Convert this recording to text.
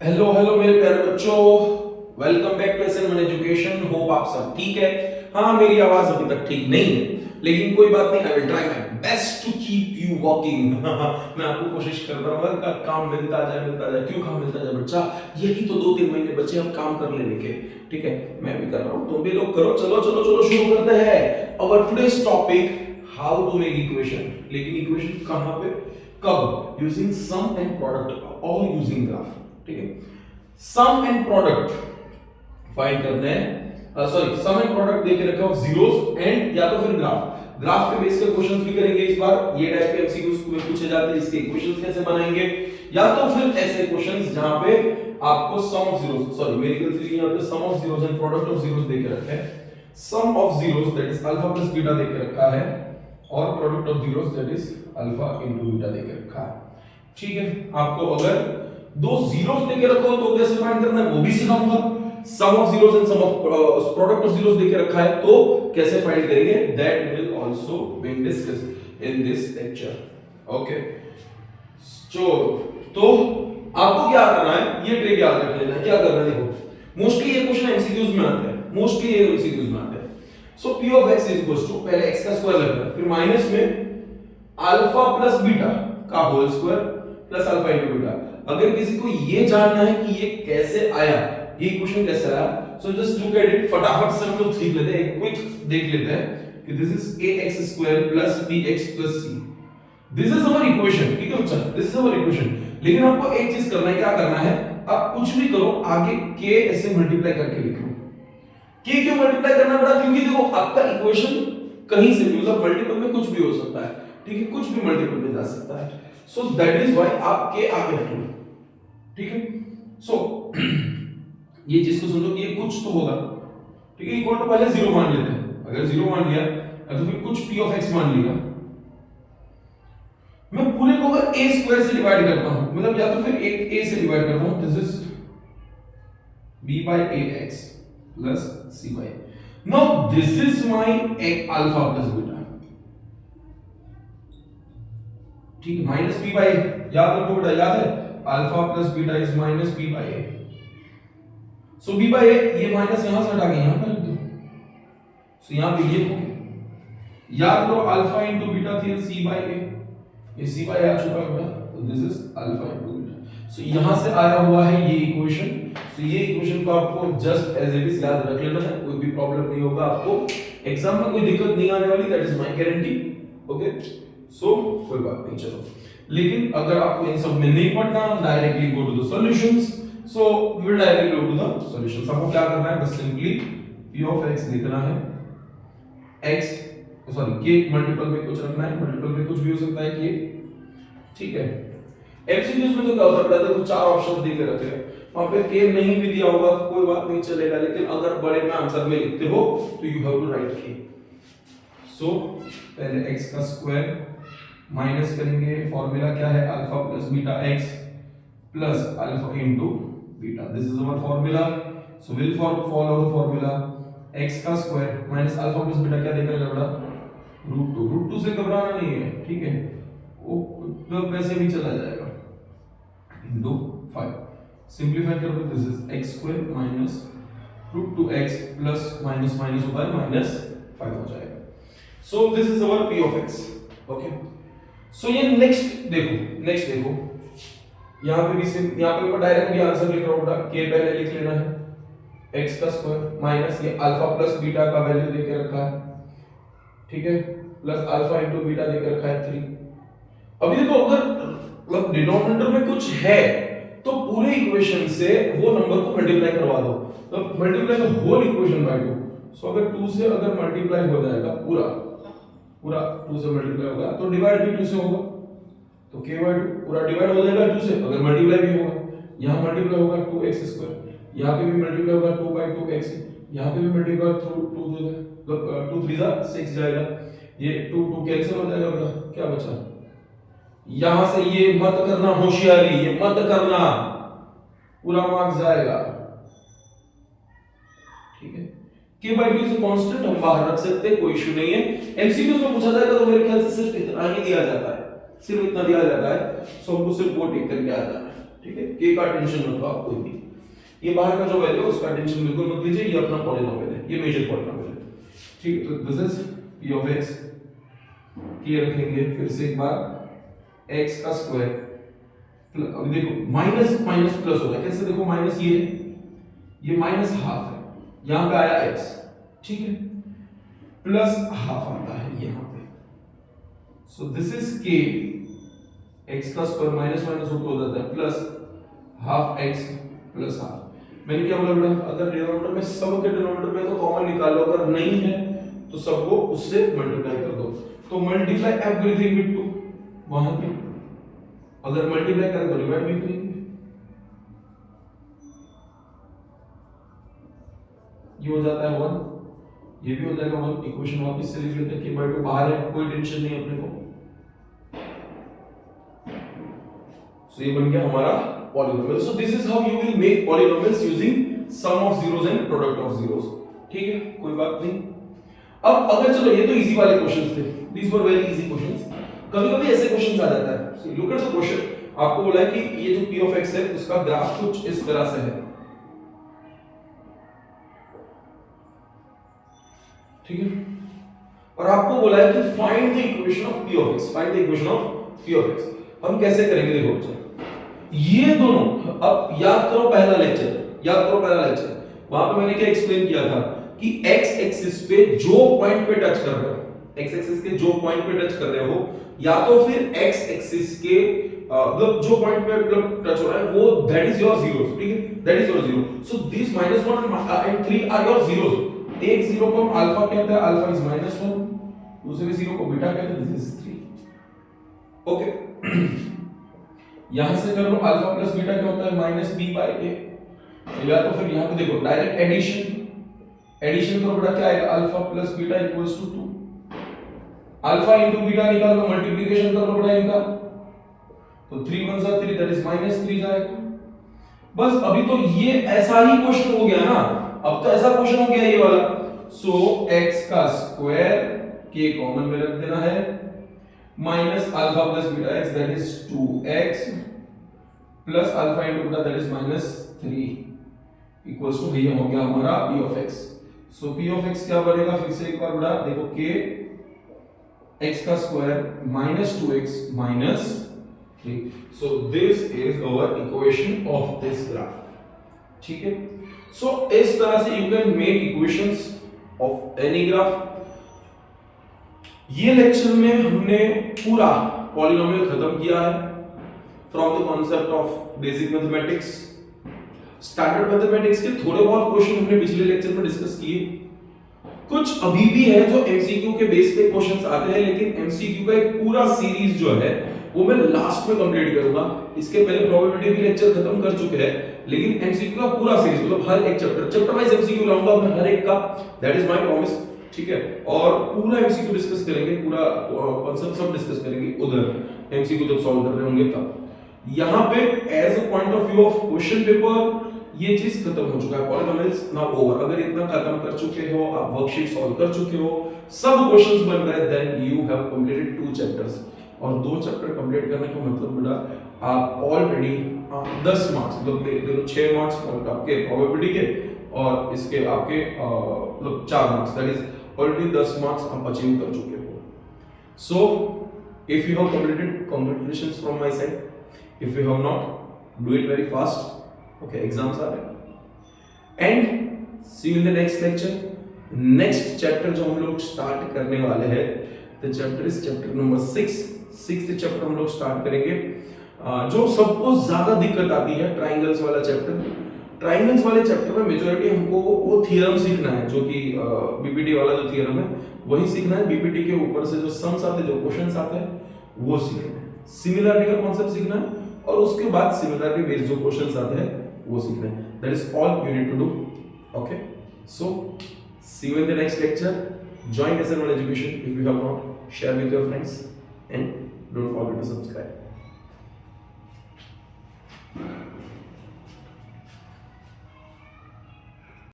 Hello hello मेरे प्यारे बच्चों, welcome back to SN education. Hope आप सब ठीक है। हाँ, मेरी आवाज अभी तक ठीक नहीं है, लेकिन कोई बात नहीं, I will try my best to keep you walking. मैं आपको कोशिश कर रहा हूँ कि काम मिलता जाए। क्यों काम मिलता जाए बच्चा? यही तो 2-3 महीने बच्चे हम काम कर लेने के। ठीक है, मैं भी कर रहा हूँ, तुम भी लोग करो। चलो चलो चलो शुरू करते हैं our today's topic, how to make equation. लेकिन इक्वेशन कहाँ पे, कब? यूजिंग सम एंड प्रोडक्ट और यूजिंग ग्राफ। ठीक है, सम एंड प्रोडक्ट फाइंड करने हैं। सॉरी, सम एंड प्रोडक्ट देके रखा हो जीरोस एंड या तो फिर ग्राफ के बेस पे क्वेश्चंस भी करेंगे इस बार। ये टाइप के एमसीक्यूज में पूछे जाते हैं, इसके इक्वेशंस कैसे बनाएंगे, या तो फिर ऐसे क्वेश्चंस जहां पे आपको सम ऑफ जीरोस, सॉरी मेरी गलती, यहां पे sum of zeros and product of zeros देके रखा है। Sum of zeros that is alpha plus beta देके रखा है, और product of zeros that is alpha into beta देके रखा है। ठीक है, आपको अगर दो जीरोस देके रखो तो कैसे फाइंड करना है वो भी सिखाऊंगा। Sum of zeros and sum of product of zeros देके रखा है तो कैसे फाइंड करेंगे, that will also be discussed in this lecture. Okay, तो आपको क्या करना है, ये ट्रिक याद रख लेना है। क्या करना है, देखो मोस्टली ये क्वेश्चन एमसीक्यूज में आते हैं, मोस्टली ये एमसीक्यूज में आते हैं। So p of x equals to, पहले x का स्क्वायर लगता है, फिर माइनस में अल्फा प्लस बीटा का whole square plus alpha into beta. अगर किसी को ये जानना है कि ये कैसे आया, ये इक्वेशन कैसे आया, so just look at it. फटाफट से हम लोग सीख लेते हैं, क्विक देख लेते हैं कि this is ax square plus bx plus c। This is our equation. ठीक है बच्चा, दिस इज आवर इक्वेशन। लेकिन आपको एक चीज करना है, क्या करना है, आप कुछ भी करो आगे k ऐसे मल्टीप्लाई करके लिख लो। k क्यों मल्टीप्लाई करना पड़ा? क्योंकि देखो आपका इक्वेशन कहीं से भी, मतलब मल्टीपल में कुछ भी हो सकता है। ठीक है, कुछ भी मल्टीपल में जा सकता है। सो दैट इज व्हाई आप k आगे रख लो। ठीक है, सो ये चीज को समझो कि ये कुछ तो होगा। ठीक है, इक्वल टू पहले जीरो मान लेते हैं। अगर जीरो मान लिया तो फिर कुछ p ऑफ x मान लिया। मैं पूरे को अगर a स्क्वायर से डिवाइड करता हूं, मतलब या तो फिर a से डिवाइड करता हूं, this is b by ax plus c by। now this is my alpha plus beta। ठीक है, माइनस b by, याद रखो बेटा, याद है, alpha plus beta is minus b by a। So b by a, ये माइनस यहां से हटा के यहां पर लिख दो। सो यहां पे ये हो गया, याद करो अल्फा इनटू बीटा थी c by a, ये c by a आ चुका है, तो this is alpha into beta. So यहां से आया हुआ है ये इक्वेशन। सो ये इक्वेशन को आपको जस्ट एज इट इज याद रख लेना है, कोई भी प्रॉब्लम नहीं होगा आपको, एग्जाम में कोई दिक्कत नहीं आने वाली, that is my guarantee. Okay, so कोई बात नहीं, चलो। लेकिन अगर आपको इन सब में नहीं पढ़ना, directly go to the solutions. So we will directly go to the solutions. आपको क्या करना है, बस सिंपली p ऑफ x लिखना है, x सॉरी k मल्टीपल में कुछ रखना है, मल्टीपल में कुछ भी हो सकता है k। ठीक है, एमसीक्यूज में तो क्या होता है, देखो चार ऑप्शन दे के रखे हैं, वहां पे k नहीं भी दिया होगा तो कोई बात नहीं चलेगा, लेकिन अगर बड़े में आंसर में लिखते हो तो you have to write k। So पहले x का स्क्वायर माइनस करेंगे, फॉर्मूला क्या है, alpha plus beta x plus alpha into beta, this is our formula. So will follow the formula, x का square minus alpha plus beta क्या देकर लगा, √2 से घबराना नहीं है। ठीक है, वो तो वैसे भी चला जाएगा, इनटू 5। सिंपलीफाई कर दो, this is x square minus √2x plus minus minus होता है माइनस 5 हो जाएगा। So this is our p of x। Okay, so ये नेक्स्ट देखो, यहां पे भी यहां पे मैं डायरेक्ट भी आंसर लिख रहा हूं, k पहले लिख लेना है, x का स्क्वायर माइनस ये अल्फा प्लस बीटा का वैल्यू देके रखा है। ठीक है, प्लस अल्फा इनटू बीटा देके रखा है 3। अभी देखो, अगर मतलब डिनोमिनेटर में कुछ है तो पूरे इक्वेशन से वो नंबर को मल्टीप्लाई करवा दो, तो multiply the whole equation by 2। So अगर 2 से अगर मल्टीप्लाई हो जाएगा, पूरा 2 से मल्टीप्लाई होगा तो डिवाइड भी 2 से होगा, तो k by 2 पूरा डिवाइड हो जाएगा 2 से, अगर मल्टीप्लाई भी होगा, यहां मल्टीप्लाई होगा 2x स्क्वायर, यहां पे भी मल्टीप्लाई होगा 2 by 2x, यहां पे भी मल्टीप्लाई थ्रू 2 3 जा 6 जाएगा, ये 2 कैंसिल हो जाएगा बेटा, क्या बचा, यहां से ये मत करना होशियारी, ये मत करना, पूरा मार्क्स जाएगा। ठीक है, k by 2 is a constant, हम बाहर रख सकते हैं, कोई इशू नहीं है। एमसीक्यूज में पूछा जाएगा तो मेरे ख्याल से सिर्फ इतना ही दिया जाता है, सिर्फ इतना दिया जाता है, सो हमको सिर्फ वो टिक करके आ जाना है। ठीक है, k का टेंशन मत लो आप कोई भी, ये बाहर का जो वैल्यू है उसका टेंशन बिल्कुल मत लीजिए, ये अपना पॉलिनोमियल है, ये मेजर पॉलिनोमियल है, ठीक है। तो this is p of x, ये रखेंगे फिर से एक बार x का स्क्वायर, अब देखो माइनस माइनस प्लस होगा कैसे, देखो माइनस ये माइनस हाफ है, यहां पे आया x, ठीक है, प्लस हाफ आता है यहां पे, सो दिस इज k, x का स्क्वायर माइनस माइनस हो जाता है plus half x plus half. मैंने क्या बोला बेटा, अगर डिनोमिनेटर में सब के डिनोमिनेटर में तो कॉमन निकाल लो, अगर नहीं है तो सबको उससे मल्टीप्लाई कर दो, तो मल्टीप्लाई एवरीथिंग विद 2 वहां पे, अगर मल्टीप्लाई करें तो डिवाइड भी करेंगे, ये हो जाता है 1, ये भी हो जाएगा 1, इक्वेशन वापस से लिख लेते हैं k/2 बाहर है, कोई टेंशन नहीं अपने को, सो ये बन गया हमारा polynomial. So this is how you will make polynomials using sum of zeros and product of zeros, ठीक है, कोई बात नहीं। अब अगर चलो ये तो इजी वाले क्वेश्चंस थे, दीस वर वेरी इजी क्वेश्चंस, कभी-कभी ऐसे क्वेश्चंस आ जाता है, so look at the question, आपको बोला है कि ये जो p of x है उसका ग्राफ कुछ इस तरह से है, ठीक है, और आपको बोला है कि find the equation of p of x, find the equation of p of x। हम कैसे करेंगे देखो बच्चे, ये दोनों, अब याद करो पहला लेक्चर, वहां पे मैंने क्या एक्सप्लेन किया था कि x एक्सिस पे जो पॉइंट पे टच कर रहे हो, x एक्सिस के जो पॉइंट पे टच कर रहे हो, या तो फिर x एक्सिस के मतलब जो पॉइंट पे मतलब टच हो रहा है वो दैट इज योर जीरोस, ठीक है, that is your zero, so this -1 and 3 are your zeros. एक जीरो को हम अल्फा कहते हैं, अल्फा इज -1, दूसरे जीरो को बीटा कहते हैं, दिस इज 3, ओके। यहां से कर लो अल्फा प्लस बीटा क्या होता है -b/a, या तो फिर यहां पे देखो डायरेक्ट एडिशन करो बेटा, क्या आएगा, alpha plus beta equals to 2, alpha into beta निकाल लो, मल्टीप्लिकेशन कर लो बेटा इनका, तो 3 1 जा 3, दैट इज -3 जाएगा। बस अभी तो ये ऐसा ही क्वेश्चन हो गया ना, अब तो ऐसा क्वेश्चन हो गया ये वाला, सो x का स्क्वायर k कॉमन में रख देना है, minus alpha plus beta x that is 2x plus alpha into beta that is -3 equals to, ये हो गया हमारा p of x। So p of x क्या बनेगा, फिर से एक बार बेटा देखो, k x का square minus 2x minus 3, so this is our equation of this graph, ठीक है। सो इस तरह से you can make equations of any graph. ये लेक्चर में हमने पूरा पॉलिनोमियल खत्म किया है, from the concept of basic mathematics, standard mathematics के थोड़े बहुत क्वेश्चन हमने पिछले लेक्चर में डिस्कस किए, कुछ अभी भी है जो एमसीक्यू के बेस पे क्वेश्चंस आते हैं, लेकिन एमसीक्यू का एक पूरा सीरीज जो है वो मैं लास्ट में कंप्लीट करूंगा। इसके पहले प्रोबेबिलिटी भी लेक्चर खत्म कर चुके हैं, लेकिन एमसीक्यू का पूरा सीरीज मतलब हर एक चैप्टर वाइज एमसीक्यू लाऊंगा मैं हर एक का, दैट इज माय प्रॉमिस, ठीक है। और पूरा एमसीक्यू डिस्कस करेंगे, पूरा कांसेप्ट सब डिस्कस करेंगे उधर एमसीक्यू जब सॉल्व कर रहे होंगे तब। यहां पे as a point of view of question paper ये चीज खत्म हो चुका है, पॉलिनोमियल्स नाउ ओवर। अगर इतना खत्म कर चुके हो, आप वर्कशीट सॉल्व कर चुके हो, सब क्वेश्चंस बन रहे हैं, then you have completed 2 chapters. और 2 चैप्टर कंप्लीट करने का मतलब बेटा आप ऑलरेडी 10 मार्क्स मतलब देखो 6 मार्क्स आपके प्रोबेबिलिटी के और इसके आपके मतलब 4 marks, that is already 10 marks आप अचीव कर चुके हो। So if you have completed, congratulations from my side, if you have not, do it very fast, okay, exams are there and see you in the next lecture। next chapter जो हम लोग start करने वाले हैं, the chapter is chapter number 6th chapter हम लोग start करेंगे, जो सबको ज्यादा दिक्कत आती है, ट्रायंगल्स वाला चैप्टर। ट्रायंगल्स वाले चैप्टर में मेजॉरिटी हमको वो थ्योरम सीखना है, जो कि बीपीटी वाला जो थ्योरम है वही सीखना है, बीपीटी के ऊपर से जो सम्स आते हैं, जो क्वेश्चंस आते हैं वो सीखना है, सिमिलरिटी का कॉन्सेप्ट सीखना है, और उसके बाद सिमिलरिटी बेस्ड जो क्वेश्चंस आते हैं वो सीखना है। That is all you need to do, okay. So see you in the next lecture, join SN1 Education if you have not, share with your friends and don't forget to subscribe।